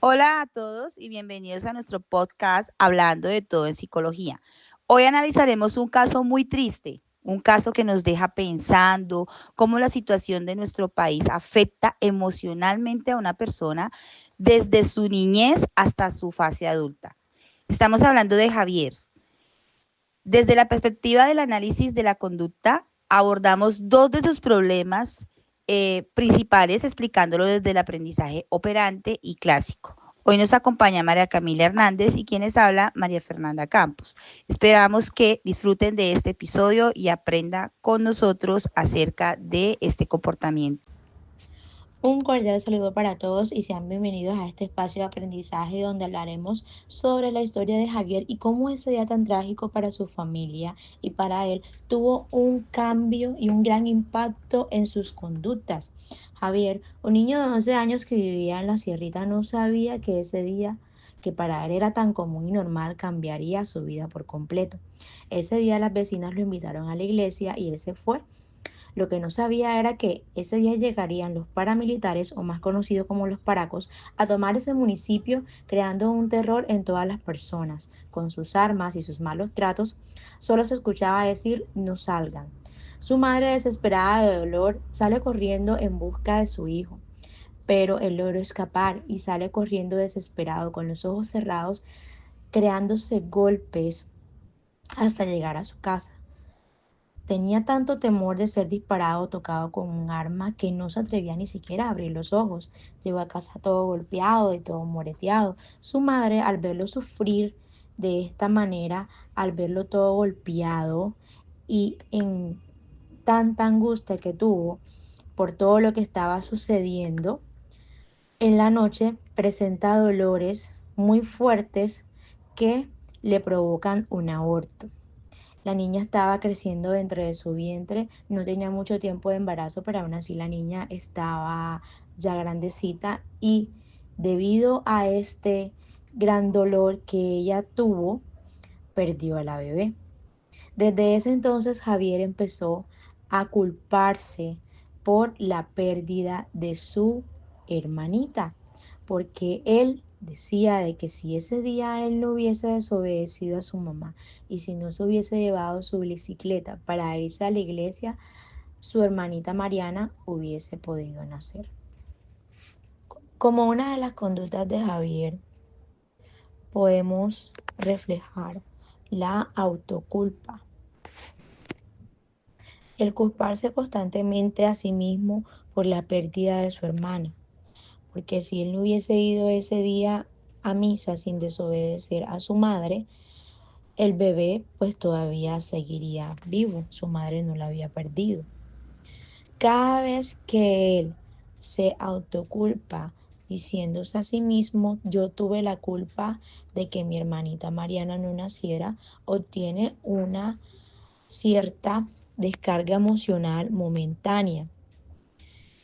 Hola a todos y bienvenidos a nuestro podcast Hablando de todo en psicología. Hoy analizaremos un caso muy triste, un caso que nos deja pensando cómo la situación de nuestro país afecta emocionalmente a una persona desde su niñez hasta su fase adulta. Estamos hablando de Javier. Desde la perspectiva del análisis de la conducta, abordamos dos de sus problemas principales, explicándolo desde el aprendizaje operante y clásico. Hoy nos acompaña María Camila Hernández y quienes habla María Fernanda Campos. Esperamos que disfruten de este episodio y aprenda con nosotros acerca de este comportamiento. Un cordial saludo para todos y sean bienvenidos a este espacio de aprendizaje donde hablaremos sobre la historia de Javier y cómo ese día tan trágico para su familia y para él tuvo un cambio y un gran impacto en sus conductas. Javier, un niño de 11 años que vivía en la sierrita, no sabía que ese día que para él era tan común y normal cambiaría su vida por completo. Ese día las vecinas lo invitaron a la iglesia y él se fue. Lo que no sabía era que ese día llegarían los paramilitares, o más conocidos como los paracos, a tomar ese municipio, creando un terror en todas las personas. Con sus armas y sus malos tratos, solo se escuchaba decir no salgan. Su madre, desesperada de dolor, sale corriendo en busca de su hijo, pero él logró escapar y sale corriendo desesperado con los ojos cerrados, creándose golpes hasta llegar a su casa. Tenía tanto temor de ser disparado o tocado con un arma que no se atrevía ni siquiera a abrir los ojos. Llegó a casa todo golpeado y todo moreteado. Su madre, al verlo sufrir de esta manera, al verlo todo golpeado y en tanta angustia que tuvo por todo lo que estaba sucediendo, en la noche presenta dolores muy fuertes que le provocan un aborto. La niña estaba creciendo dentro de su vientre, no tenía mucho tiempo de embarazo, pero aún así la niña estaba ya grandecita y debido a este gran dolor que ella tuvo, perdió a la bebé. Desde ese entonces Javier empezó a culparse por la pérdida de su hermanita, porque él decía de que si ese día él no hubiese desobedecido a su mamá y si no se hubiese llevado su bicicleta para irse a la iglesia, su hermanita Mariana hubiese podido nacer. Como una de las conductas de Javier, podemos reflejar la autoculpa. El culparse constantemente a sí mismo por la pérdida de su hermana, porque si él no hubiese ido ese día a misa sin desobedecer a su madre, el bebé pues todavía seguiría vivo, su madre no la había perdido. Cada vez que él se autoculpa diciéndose a sí mismo, yo tuve la culpa de que mi hermanita Mariana no naciera, obtiene una cierta descarga emocional momentánea.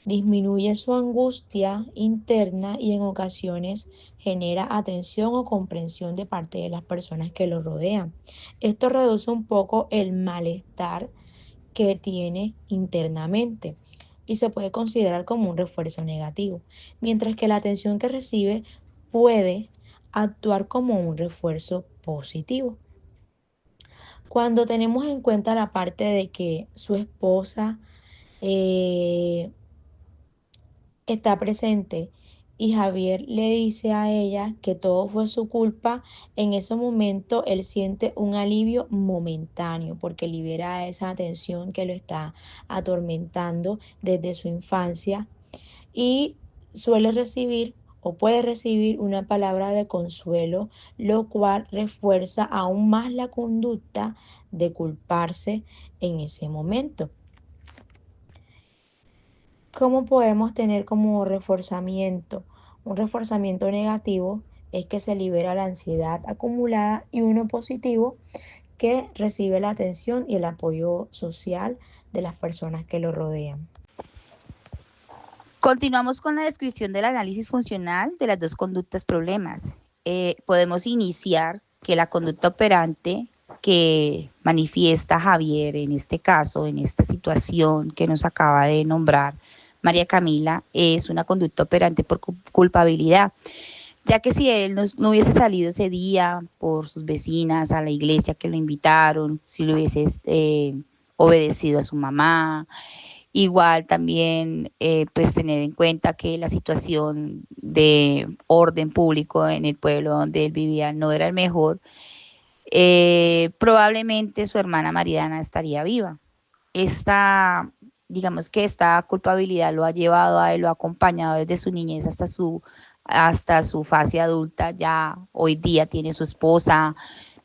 Disminuye su angustia interna y en ocasiones genera atención o comprensión de parte de las personas que lo rodean. Esto reduce un poco el malestar que tiene internamente y se puede considerar como un refuerzo negativo, mientras que la atención que recibe puede actuar como un refuerzo positivo. Cuando tenemos en cuenta la parte de que su esposa eh, está presente y Javier le dice a ella que todo fue su culpa, en ese momento él siente un alivio momentáneo porque libera esa tensión que lo está atormentando desde su infancia y suele recibir o puede recibir una palabra de consuelo, lo cual refuerza aún más la conducta de culparse en ese momento. ¿Cómo podemos tener como reforzamiento? Un reforzamiento negativo es que se libera la ansiedad acumulada y uno positivo que recibe la atención y el apoyo social de las personas que lo rodean. Continuamos con la descripción del análisis funcional de las dos conductas problemas. Podemos iniciar que la conducta operante que manifiesta Javier en este caso, en esta situación que nos acaba de nombrar María Camila, es una conducta operante por culpabilidad. ya que si él no hubiese salido ese día por sus vecinas a la iglesia que lo invitaron, si lo hubiese obedecido a su mamá, igual también pues tener en cuenta que la situación de orden público en el pueblo donde él vivía no era el mejor, probablemente su hermana Mariana estaría viva. Esta, digamos que esta culpabilidad lo ha llevado a él, lo ha acompañado desde su niñez hasta su fase adulta. Ya hoy día tiene su esposa,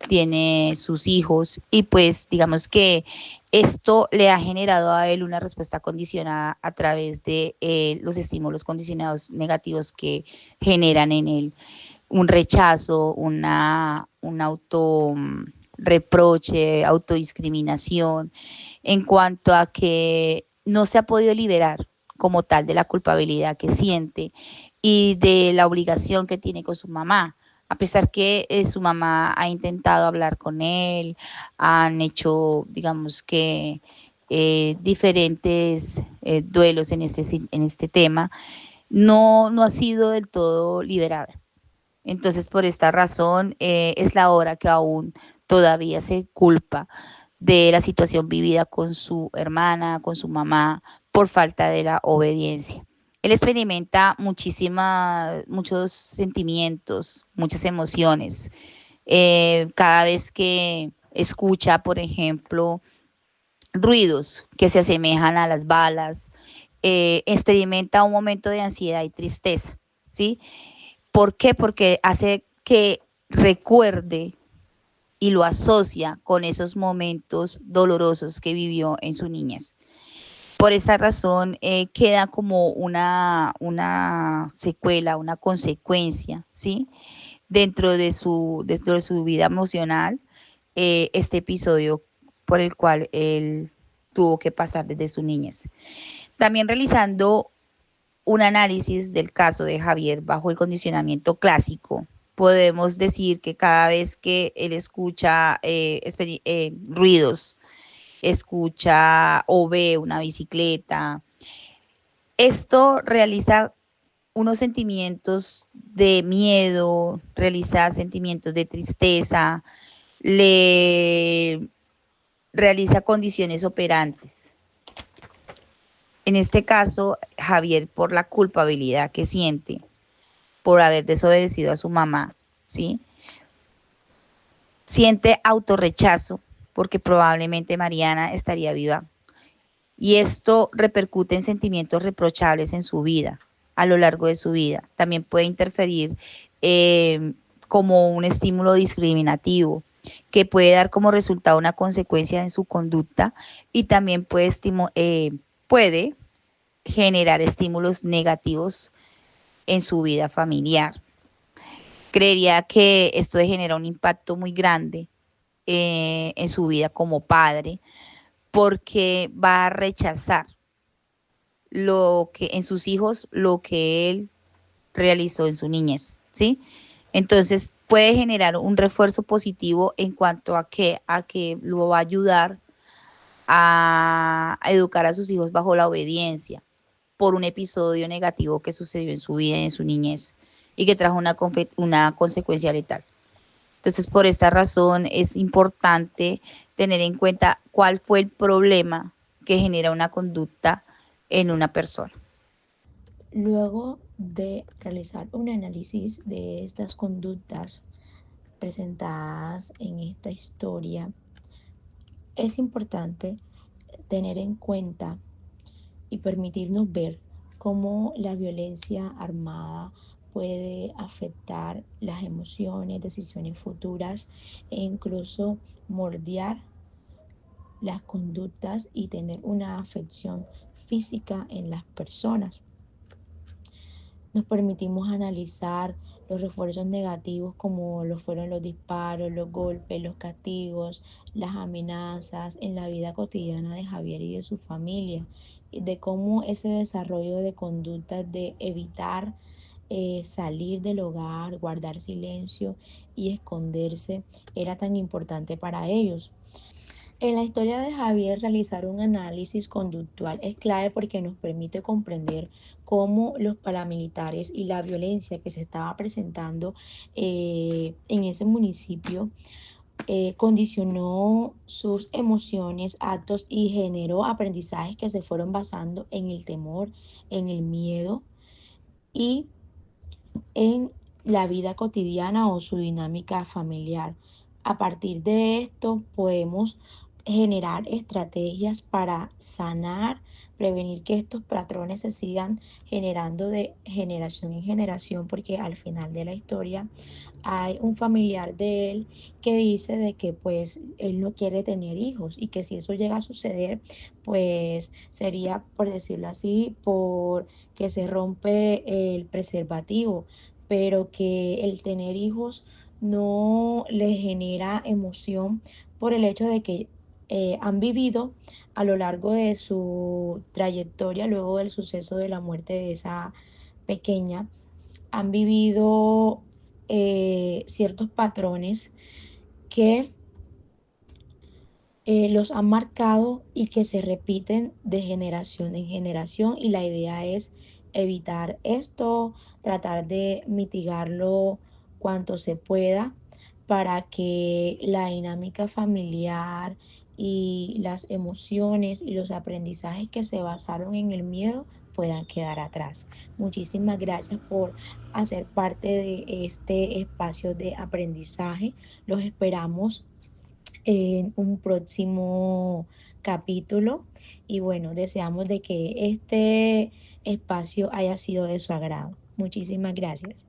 tiene sus hijos y pues digamos que esto le ha generado a él una respuesta condicionada a través de los estímulos condicionados negativos que generan en él un rechazo, un auto reproche, autodiscriminación, en cuanto a que no se ha podido liberar como tal de la culpabilidad que siente y de la obligación que tiene con su mamá. A pesar que su mamá ha intentado hablar con él, han hecho, digamos que, diferentes duelos en este tema, no ha sido del todo liberada. Entonces, por esta razón, es la hora que aún todavía se culpa de la situación vivida con su hermana, con su mamá, por falta de la obediencia. Él experimenta muchos sentimientos, muchas emociones. Cada vez que escucha, por ejemplo, ruidos que se asemejan a las balas, experimenta un momento de ansiedad y tristeza, ¿sí? ¿Por qué? Porque hace que recuerde y lo asocia con esos momentos dolorosos que vivió en su niñez. Por esta razón queda como una secuela, una consecuencia, ¿sí? Dentro de su vida emocional, este episodio por el cual él tuvo que pasar desde su niñez. También realizando un análisis del caso de Javier bajo el condicionamiento clásico, podemos decir que cada vez que él escucha ruidos, escucha o ve una bicicleta, esto realiza unos sentimientos de miedo, realiza sentimientos de tristeza, le realiza condiciones operantes. En este caso, Javier, por la culpabilidad que siente por haber desobedecido a su mamá, ¿sí? Siente autorrechazo porque probablemente Mariana estaría viva. Y esto repercute en sentimientos reprochables en su vida, a lo largo de su vida. También puede interferir como un estímulo discriminativo, que puede dar como resultado una consecuencia en su conducta y también puede generar estímulos negativos en su vida familiar. Creería que esto genera un impacto muy grande en su vida como padre, porque va a rechazar lo que en sus hijos lo que él realizó en su niñez, ¿sí? Entonces puede generar un refuerzo positivo en cuanto a que lo va a ayudar a educar a sus hijos bajo la obediencia por un episodio negativo que sucedió en su vida y en su niñez y que trajo una consecuencia letal. Entonces, por esta razón es importante tener en cuenta cuál fue el problema que genera una conducta en una persona. Luego de realizar un análisis de estas conductas presentadas en esta historia, es importante tener en cuenta y permitirnos ver cómo la violencia armada puede afectar las emociones, decisiones futuras e incluso moldear las conductas y tener una afección física en las personas. Nos permitimos analizar los refuerzos negativos como lo fueron los disparos, los golpes, los castigos, las amenazas en la vida cotidiana de Javier y de su familia, y de cómo ese desarrollo de conductas de evitar salir del hogar, guardar silencio y esconderse era tan importante para ellos. En la historia de Javier, realizar un análisis conductual es clave porque nos permite comprender cómo los paramilitares y la violencia que se estaba presentando en ese municipio condicionó sus emociones, actos y generó aprendizajes que se fueron basando en el temor, en el miedo y en la vida cotidiana o su dinámica familiar. A partir de esto podemos generar estrategias para sanar, prevenir que estos patrones se sigan generando de generación en generación, porque al final de la historia hay un familiar de él que dice de que pues él no quiere tener hijos y que si eso llega a suceder, pues sería, por decirlo así, por que se rompe el preservativo, pero que el tener hijos no le genera emoción por el hecho de que han vivido a lo largo de su trayectoria, luego del suceso de la muerte de esa pequeña, han vivido ciertos patrones que los han marcado y que se repiten de generación en generación, y la idea es evitar esto, tratar de mitigarlo cuanto se pueda para que la dinámica familiar y las emociones y los aprendizajes que se basaron en el miedo puedan quedar atrás. Muchísimas gracias por hacer parte de este espacio de aprendizaje. Los esperamos en un próximo capítulo y bueno, deseamos de que este espacio haya sido de su agrado. Muchísimas gracias.